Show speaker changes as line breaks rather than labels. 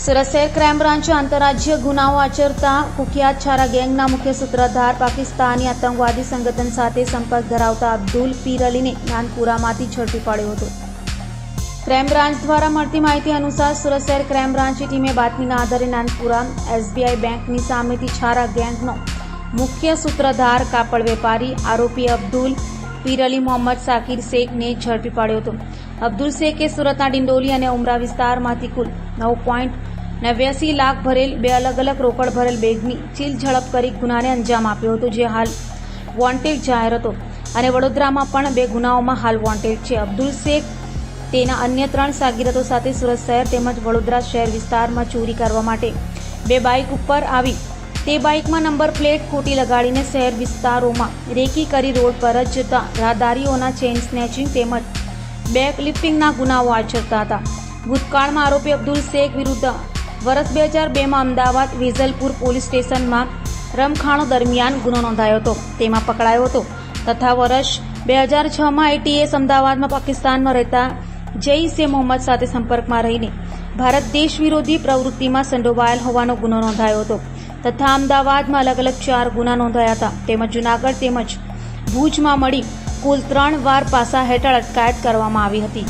સુરત શહેર ક્રાઇમ બ્રાન્ચે આંતરરાજ્ય ગુનાઓ આચરતા કુખ્યાત છારા ગેંગના મુખ્ય સૂત્રધાર પાકિસ્તાની આતંકવાદી સંગઠન સાથે સંપર્ક ધરાવતા અબ્દુલ પીર અલીને નાનપુરામાંથી ઝડપી પાડ્યો હતો। ક્રાઇમ બ્રાન્ચ દ્વારા મળતી માહિતી અનુસાર સુરત શહેર ક્રાઇમ બ્રાન્ચની ટીમે બાતમીના આધારે નાનપુરા એસબીઆઈ બેંકની સામેથી છારા ગેંગનો મુખ્ય સૂત્રધાર કાપડ વેપારી આરોપી અબ્દુલ પીર અલી મોહમ્મદ સાકિર શેખને ઝડપી પાડ્યો હતો। અબ્દુલ શેખે સુરતના ડિંડોલી અને ઉમરા વિસ્તારમાંથી કુલ 9.89 લાખ ભરેલ બે અલગ અલગ રોકડ ભરેલ બેગની ચીલ ઝડપ કરી ગુનાને અંજામ આપ્યો હતો, જે હાલ વોન્ટેડ જાહેર હતો અને વડોદરામાં પણ બે ગુનાઓમાં હાલ વોન્ટેડ છે। અબ્દુલ શેખ તેના અન્ય 3 સાગીરતો સાથે સુરત શહેર તેમજ વડોદરા શહેર વિસ્તારમાં ચોરી કરવા માટે બે બાઇક ઉપર આવી તે બાઇકમાં નંબર પ્લેટ ખોટી લગાડીને શહેર વિસ્તારોમાં રેકી કરી રોડ પર જ જતા રાહદારીઓના ચેઇન સ્નેચિંગ તેમજ બેગ લિફ્ટિંગના ગુનાઓ આચરતા હતા। ભૂતકાળમાં આરોપી અબ્દુલ શેખ વિરુદ્ધ વર્ષ 2002માં અમદાવાદ વેજલપુર પોલીસ સ્ટેશનમાં રમખાણો દરમિયાન ગુનો નોંધાયો હતો, તેમાં પકડાયો હતો તથા વર્ષ 2006માં એટીએસ અમદાવાદમાં પાકિસ્તાનમાં રહેતા જૈશ-એ મોહમ્મદ સાથે સંપર્કમાં રહીને ભારત દેશ વિરોધી પ્રવૃત્તિમાં સંડોવાયેલ હોવાનો ગુનો નોંધાયો હતો તથા અમદાવાદમાં અલગ અલગ 4 ગુના નોંધાયા હતા તેમજ જૂનાગઢ તેમજ ભુજમાં મળી કુલ 3 વાર પાસા હેઠળ અટકાયત કરવામાં આવી હતી।